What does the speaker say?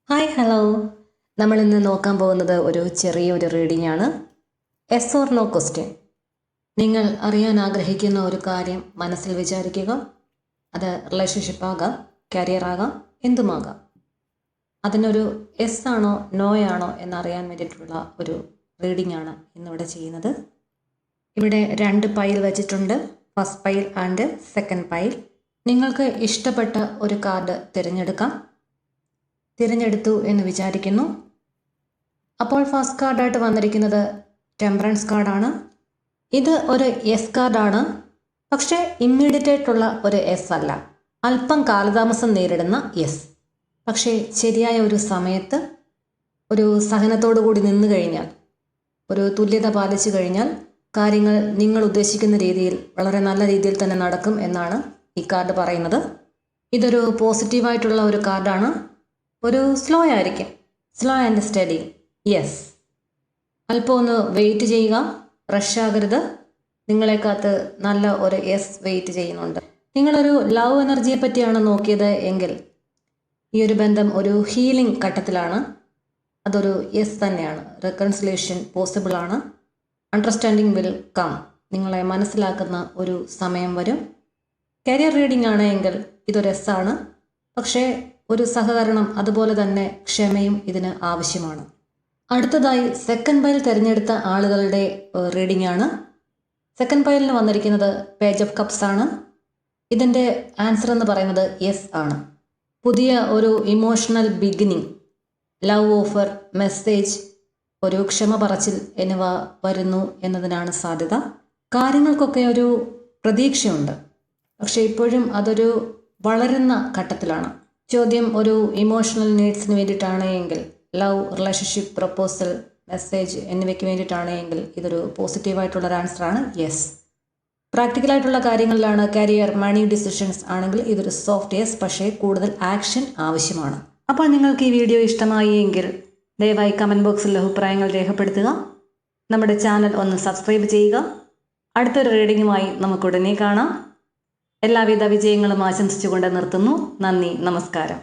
Hi hello. നമ്മൾ ഇന്ന് നോക്കാൻ പോകുന്നത് ഒരു ചെറിയൊരു റീഡിംഗ് ആണ്. Yes or no question. നിങ്ങൾ അറിയാൻ ആഗ്രഹിക്കുന്ന ഒരു കാര്യം മനസ്സിൽ വിചാരിക്കുക. അത് റിലേഷൻഷിപ്പ് ആകാം, കരിയർ ആകാം, എന്തുമാകാം. അതിനൊരു എസ് ആണോ നോ ആണോ എന്നറിയാൻ വേണ്ടിയിട്ടുള്ള ഒരു റീഡിംഗ് ആണ് ഇന്നിവിടെ ചെയ്യുന്നത്. ഇവിടെ 2 പൈൽ വെച്ചിട്ടുണ്ട്, first pile and second pile. നിങ്ങൾക്ക് ഇഷ്ടപ്പെട്ട ഒരു കാർഡ് തിരഞ്ഞെടുക്കാം. തിരഞ്ഞെടുത്തു എന്ന് വിചാരിക്കുന്നു. അപ്പോൾ ഫസ്റ്റ് കാർഡായിട്ട് വന്നിരിക്കുന്നത് ടെമ്പറൻസ് കാർഡാണ്. ഇത് ഒരു എസ് കാർഡാണ്, പക്ഷേ ഇമ്മീഡിയറ്റ് ആയിട്ടുള്ള ഒരു എസ് അല്ല. അല്പം കാലതാമസം നേരിടുന്ന എസ്. പക്ഷേ ശരിയായ ഒരു സമയത്ത് ഒരു സഹനത്തോടു കൂടി നിന്നു കഴിഞ്ഞാൽ, ഒരു തുല്യത പാലിച്ചു കഴിഞ്ഞാൽ കാര്യങ്ങൾ നിങ്ങൾ ഉദ്ദേശിക്കുന്ന രീതിയിൽ വളരെ നല്ല രീതിയിൽ തന്നെ നടക്കും എന്നാണ് ഈ കാർഡ് പറയുന്നത്. ഇതൊരു പോസിറ്റീവായിട്ടുള്ള ഒരു കാർഡാണ്. ഒരു സ്ലോ ആയിരിക്കും, സ്ലോ ആൻഡ് സ്റ്റഡി. യെസ്, അല്പം ഒന്ന് വെയിറ്റ് ചെയ്യുക, റഷ് ആകരുത്. നിങ്ങളെ കാത്ത് നല്ല ഒരു യെസ് വെയിറ്റ് ചെയ്യുന്നുണ്ട്. നിങ്ങളൊരു ലവ് എനർജിയെ പറ്റിയാണ് നോക്കിയത് എങ്കിൽ ഈ ഒരു ബന്ധം ഒരു ഹീലിംഗ് ഘട്ടത്തിലാണ്. അതൊരു യെസ് തന്നെയാണ്. റെക്കൺസിലേഷൻ പോസിബിൾ ആണ്. Understanding will come. നിങ്ങളെ മനസ്സിലാക്കുന്ന ഒരു സമയം വരും. കരിയർ റീഡിംഗ് ആണ് എങ്കിൽ ഇതൊരു എസ് ആണ്, പക്ഷേ ഒരു സഹകരണം അതുപോലെ തന്നെ ക്ഷമയും ഇതിന് ആവശ്യമാണ്. അടുത്തതായി സെക്കൻഡ് പൈൽ തിരഞ്ഞെടുത്ത ആളുകളുടെ റീഡിംഗ് ആണ്. സെക്കൻഡ് പൈലിന് വന്നിരിക്കുന്നത് പേജ് ഓഫ് കപ്സ് ആണ്. ഇതിൻ്റെ ആൻസർ എന്ന് പറയുന്നത് യെസ് ആണ്. പുതിയ ഒരു emotional beginning, love offer, message, ഒരു ക്ഷമ പറച്ചിൽ എന്നിവ വരുന്നു എന്നതിനാണ് സാധ്യത. കാര്യങ്ങൾക്കൊക്കെ ഒരു പ്രതീക്ഷയുണ്ട്, പക്ഷേ ഇപ്പോഴും അതൊരു വളരുന്ന ഘട്ടത്തിലാണ്. ചോദ്യം ഒരു ഇമോഷണൽ നീഡ്സിന് വേണ്ടിയിട്ടാണ് എങ്കിൽ, ലവ്, റിലേഷൻഷിപ്പ്, പ്രപ്പോസൽ, മെസ്സേജ് എന്നിവയ്ക്ക് വേണ്ടിയിട്ടാണ് എങ്കിൽ ഇതൊരു പോസിറ്റീവായിട്ടുള്ളൊരു ആൻസറാണ് യെസ്. പ്രാക്ടിക്കലായിട്ടുള്ള കാര്യങ്ങളിലാണ്, കരിയർ, മണി ഡിസിഷൻസ് ആണെങ്കിൽ ഇതൊരു സോഫ്റ്റ് യെസ്, പക്ഷേ കൂടുതൽ ആക്ഷൻ ആവശ്യമാണ്. അപ്പോൾ നിങ്ങൾക്ക് ഈ വീഡിയോ ഇഷ്ടമായി എങ്കിൽ ദയവായി കമൻറ്റ് ബോക്സിൽ അഭിപ്രായങ്ങൾ രേഖപ്പെടുത്തുക. നമ്മുടെ ചാനൽ ഒന്ന് സബ്സ്ക്രൈബ് ചെയ്യുക. അടുത്തൊരു റീഡിങ്ങുമായി നമുക്കുടനെ കാണാം. എല്ലാവിധ വിജയങ്ങളും ആശംസിച്ചുകൊണ്ട് നിർത്തുന്നു. നന്ദി, നമസ്കാരം.